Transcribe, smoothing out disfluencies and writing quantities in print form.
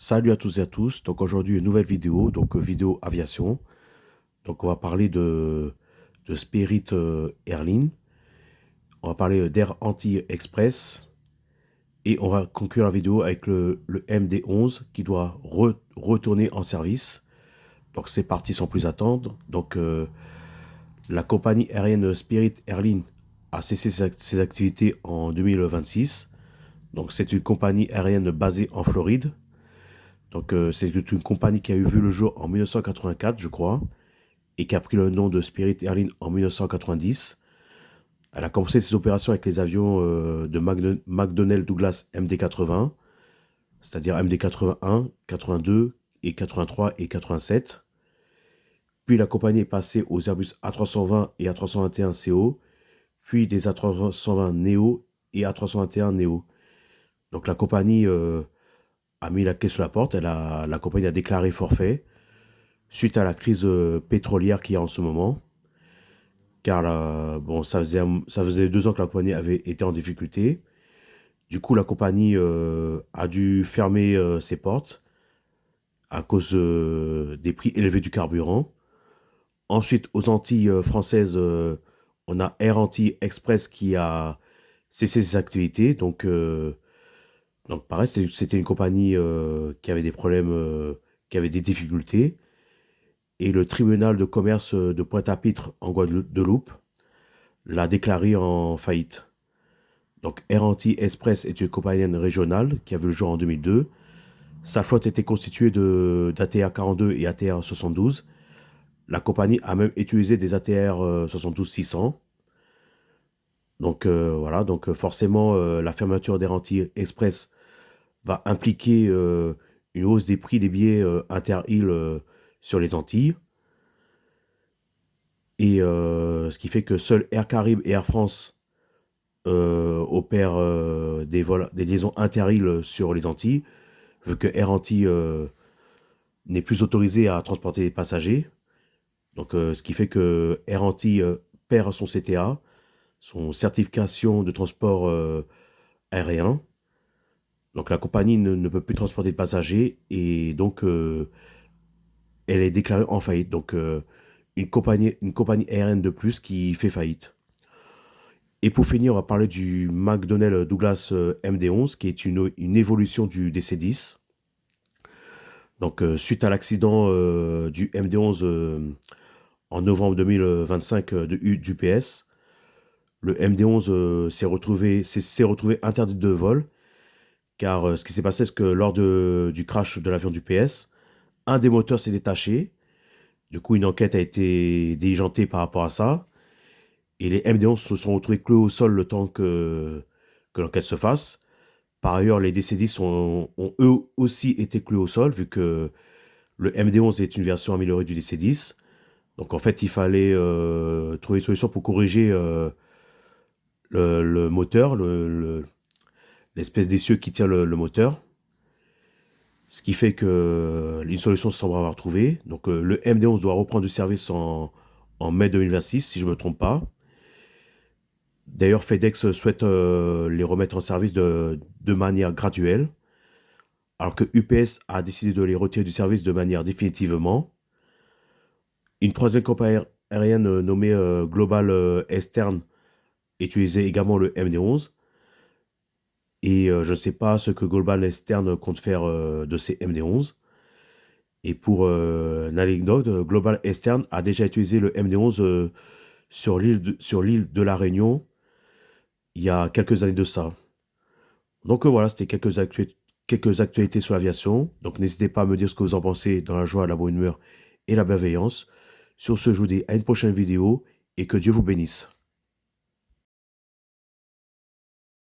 Salut à tous et à tous. Donc aujourd'hui une nouvelle vidéo, vidéo aviation. Donc on va parler de Spirit Airlines. On va parler d'Air Antilles Express. Et on va conclure la vidéo avec le MD-11 qui doit retourner en service. Donc c'est parti sans plus attendre. La compagnie aérienne Spirit Airlines a cessé ses activités en 2026. Donc c'est une compagnie aérienne basée en Floride. C'est une compagnie qui a eu vu le jour en 1984, je crois, et qui a pris le nom de Spirit Airlines en 1990. Elle a commencé ses opérations avec les avions de McDonnell Douglas MD-80, c'est-à-dire MD-81, 82 et 83 et 87. Puis la compagnie est passée aux Airbus A320 et A321CO, puis des A320 Neo et A321 Neo. Donc la compagnie a mis la clé sur la porte, la compagnie a déclaré forfait suite à la crise pétrolière qu'il y a en ce moment. Car ça faisait 2 ans que la compagnie avait été en difficulté. Du coup, la compagnie a dû fermer ses portes à cause des prix élevés du carburant. Ensuite, aux Antilles françaises, on a Air Antilles Express qui a cessé ses activités. Donc pareil, c'était une compagnie qui avait des problèmes, qui avait des difficultés. Et le tribunal de commerce de Pointe-à-Pitre en Guadeloupe l'a déclaré en faillite. Donc Air Antilles Express est une compagnie régionale qui a vu le jour en 2002. Sa flotte était constituée d'ATR 42 et ATR 72. La compagnie a même utilisé des ATR 72-600. Forcément, la fermeture d'Air Antilles Express va impliquer une hausse des prix des billets inter-îles sur les Antilles. Et ce qui fait que seuls Air Caraïbes et Air France opèrent des liaisons inter-îles sur les Antilles, vu que Air Antilles n'est plus autorisé à transporter des passagers. Ce qui fait que Air Antilles perd son CTA, son certification de transport aérien. Donc la compagnie ne peut plus transporter de passagers et elle est déclarée en faillite. Une compagnie aérienne de plus qui fait faillite. Et pour finir, on va parler du McDonnell Douglas MD-11 qui est une évolution du DC-10. Suite à l'accident du MD-11 en novembre 2025 d'UPS, le MD-11 s'est retrouvé interdit de vol, car ce qui s'est passé, c'est que lors du crash de l'avion d'UPS, un des moteurs s'est détaché. Du coup, une enquête a été diligentée par rapport à ça. Et les MD-11 se sont retrouvés cloués au sol le temps que l'enquête se fasse. Par ailleurs, les DC-10 ont eux aussi été cloués au sol, vu que le MD-11 est une version améliorée du DC-10. Donc en fait, il fallait trouver une solution pour corriger le moteur, l'espèce d'essieu qui tient le moteur. Ce qui fait que une solution semble avoir trouvé. Le MD-11 doit reprendre du service en mai 2026, si je ne me trompe pas. D'ailleurs, FedEx souhaite les remettre en service de manière graduelle, alors que UPS a décidé de les retirer du service de manière définitivement. Une troisième compagnie aérienne nommée Global Eastern utilisait également le MD-11. Et je ne sais pas ce que Global Eastern compte faire de ces MD-11. Et pour l'anecdote, Global Eastern a déjà utilisé le MD-11 sur l'île de la Réunion il y a quelques années de ça. Voilà, c'était quelques actualités sur l'aviation. Donc n'hésitez pas à me dire ce que vous en pensez dans la joie, la bonne humeur et la bienveillance. Sur ce, je vous dis à une prochaine vidéo et que Dieu vous bénisse.